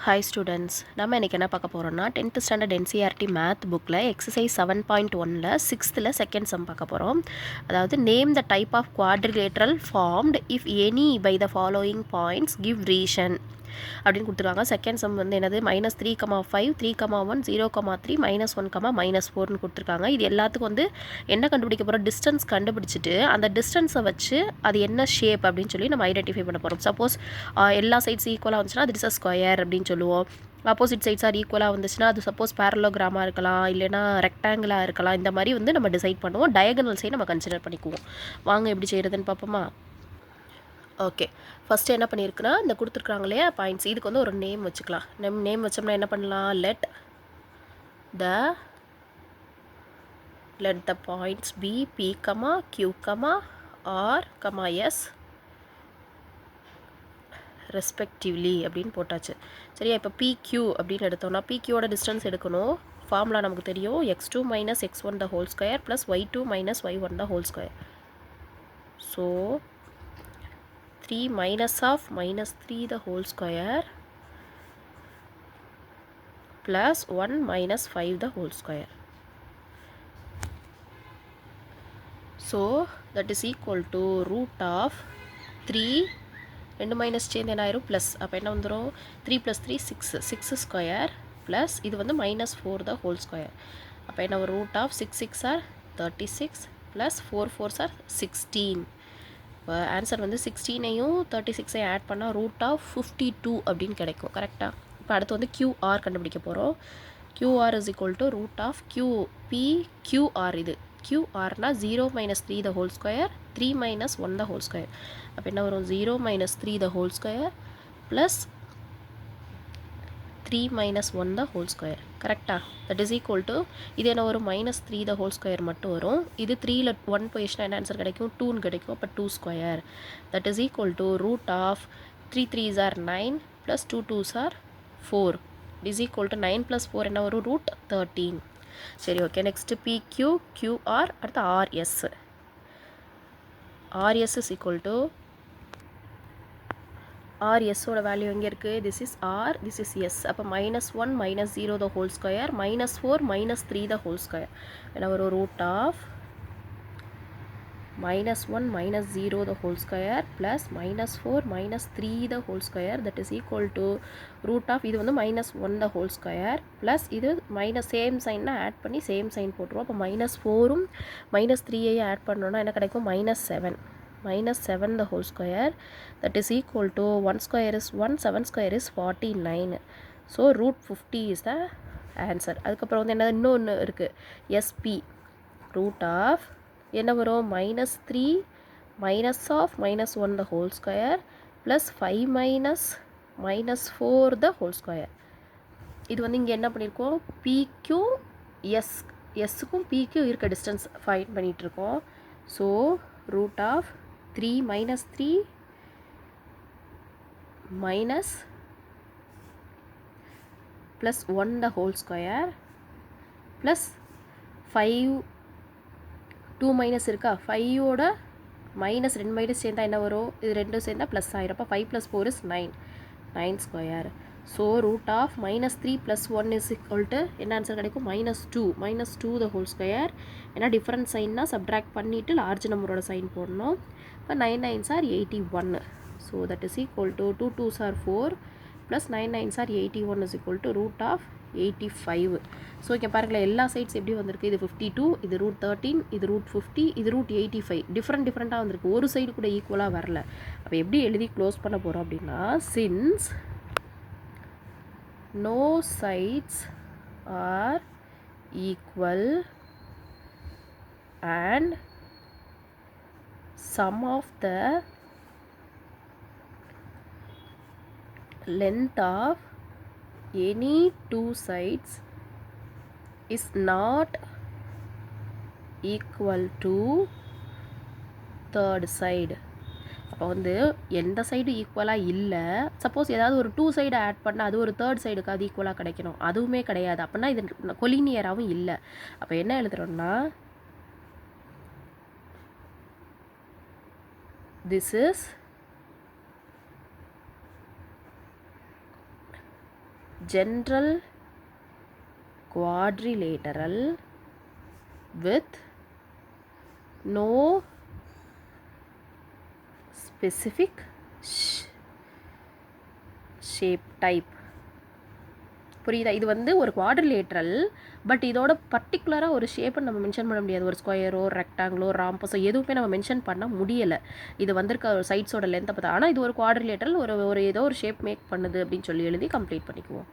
Hi students, நம்ம இன்னைக்கு என்ன பார்க்க போறோம்னா 10th standard NCERT math bookல exercise 7.1ல 6thல second sum பார்க்க போறோம். அதாவது name the type of quadrilateral formed if any by the following points give reason அப்படின்னு கொடுத்துருக்காங்க. செகண்ட் சம் வந்து என்னது -3,5 3,1 0,3 -1, -4ன்னு கொடுத்துருக்காங்க. இது எல்லாத்துக்கும் வந்து என்ன கண்டுபிடிக்க போகிறோம், டிஸ்டன்ஸ் கண்டுபிடிச்சிட்டு அந்த டிஸ்டன்ஸை வச்சு அது என்ன ஷேப் அப்படின்னு சொல்லி நம்ம ஐடென்டிஃபை பண்ண போகிறோம். சப்போஸ் எல்லா சைட்ஸ் ஈக்குவலாக வந்துச்சுன்னா அது இஸ் அ ஸ்கொயர் அப்படின்னு சொல்லுவோம். ஆப்போசிட் சைட்ஸ் ஆர் ஈக்குவலாக வந்துச்சுன்னா அது சப்போஸ் பேரலோகிராமாக இருக்கலாம், இல்லைனா ரெக்டாங்கிளாக இருக்கலாம். இந்த மாதிரி வந்து நம்ம டிசைட் பண்ணுவோம். டயகனல் சைடு நம்ம கன்சிடர் பண்ணிக்குவோம். வாங்க எப்படி செய்கிறதுன்னு பார்ப்போமா. ஓகே, ஃபஸ்ட்டு என்ன பண்ணியிருக்குன்னா இந்த கொடுத்துருக்குறாங்க இல்லையா பாயிண்ட்ஸ், இதுக்கு வந்து ஒரு நேம் வச்சுக்கலாம். நேம் வச்சோம்னா என்ன பண்ணலாம், let the points be P, Q, R, S respectively அப்படின்னு போட்டாச்சு. சரியா, இப்போ PQ அப்படின்னு எடுத்தோம்னா PQவோட டிஸ்டன்ஸ் எடுக்கணும். ஃபார்முலா நமக்கு தெரியும், x2 - x1 the whole square plus y2 - y1 the whole square. So 3 minus of -3 the whole square plus 1 minus 5 the whole square. So that is equal to root of 3 2 minus சேர்ந்து என்ன ஆயிரும் plus. அப்போ என்ன வந்துடும், 3 + 3 6 square plus இது வந்து -4 the whole square. அப்போ என்ன ஒரு root of 6 6 are 36 plus 4 4 are 16. இப்போ ஆன்சர் வந்து 16ஐயும் 36ஐயும் ஆட் பண்ணால் ரூட் ஆஃப் 52 அப்படின்னு கிடைக்கும். கரெக்டாக. இப்போ அடுத்து வந்து QR கண்டுபிடிக்க போகிறோம். QR is equal to root of QR. இது QRனா 0 - 3 the whole square 3 - 1 the whole square. அப்போ என்ன வரும், 0 - 3 the whole square plus 3 - 1 the whole square. கரெக்டாக. தட் இஸ் ஈக்குவல் டு இது என்ன வரும், -3 the whole square மட்டும் வரும். இது 3ல் 1 போயிடுச்சுன்னா என்ன ஆன்சர் கிடைக்கும், 2ன்னு கிடைக்கும். அப்போ 2 square. That is equal to root of 3 3s are 9 plus 2 2s are 4 is equal to 9 + 4 என்ன வரும், ரூட் 13. சரி, ஓகே. நெக்ஸ்ட்டு PQ QR அடுத்து RS இஸ் ஈக்குவல் டு RSோட வேல்யூ எங்கே இருக்குது, this is R, this is S. அப்போ -1 - 0 the whole square -4 - 3 the whole square என்ன வரும், root of -1 - 0 the whole square plus -4 - 3 the whole square that is equal to root of இது வந்து -1 the whole square plus இது same சைன்னா add பண்ணி same sign போட்டுருவோம். அப்போ -4ம் -3ஐயும் add பண்ணோன்னா என்ன கிடைக்கும், -7 the whole square that is equal to 1 square is 1 7 square is 49. so root 50 is the answer. அதுக்கப்புறம் வந்து என்ன இன்னொன்று இருக்குது, SP root of என்ன வரும், -3 minus of -1 the whole square plus 5 - -4 the whole square. இது வந்து இங்கே என்ன பண்ணியிருக்கோம், PQ Sக்கும் PQ இருக்க டிஸ்டன்ஸ் ஃபைண்ட் பண்ணிகிட்ருக்கோம். So root of 3 - 3 minus plus 1 the whole square plus 5 2 minus இருக்கா, 5ஓட -2 மைனஸ் சேர்ந்தா என்ன வரும், இது ரெண்டும் சேர்ந்தா ப்ளஸ் ஆயிரும். அப்போ 5 + 4 is 9 square. So root of -3 + 1 is equal to என்ன ஆன்சர் கிடைக்கும், -2 the whole square. ஏன்னா டிஃப்ரெண்ட் சைன்னா சப்ட்ராக்ட் பண்ணிவிட்டு லார்ஜ் நம்பரோட சைன் போடணும். இப்போ 9 9s are 81. So that is equal to 2 2s are 4 plus 9 9s are 81 is equal to root of 85. So இங்கே பாருங்களேன், எல்லா சைட்ஸ் எப்படி வந்திருக்கு, இது 52, இது ரூட் 13, இது ரூட் 50, இது ரூட் 85. டிஃப்ரெண்ட்டாக வந்திருக்கு. ஒரு சைடு கூட ஈக்குவலாக வரல. அப்போ எப்படி எழுதி க்ளோஸ் பண்ண போகிறோம் அப்படின்னா, since no sides are equal and sum of the length of any two sides is not equal to third side. அப்போ வந்து எந்த சைடு ஈக்குவலாக இல்லை, சப்போஸ் ஏதாவது ஒரு 2 சைடு ஆட் பண்ணால் அது ஒரு தேர்ட் சைடுக்கு அது ஈக்குவலாக கிடைக்கணும், அதுவுமே கிடையாது. அப்படின்னா இது கொலினியராகவும் இல்லை. அப்போ என்ன எழுதுகிறோன்னா, this is general quadrilateral with no specific shape type. புரியுதா? இது வந்து ஒரு குவாட்ரிலேட்ரல், பட் இதோட பர்டிகுலராக ஒரு ஷேப்பை நம்ம மென்ஷன் பண்ண முடியாது. ஒரு ஸ்கொயரோ ரெக்டாங்கிளோ ராம்பஸோ எதுவுமே நம்ம மென்ஷன் பண்ண முடியலை. இது வந்திருக்க ஒரு சைட்ஸோட லென்த்தை பார்த்தா. ஆனால் இது ஒரு குவாட்ரிலேட்ரல், ஒரு ஏதோ ஒரு ஷேப் மேக் பண்ணுது அப்படின்னு சொல்லி எழுதி கம்ப்ளீட் பண்ணிக்குவோம்.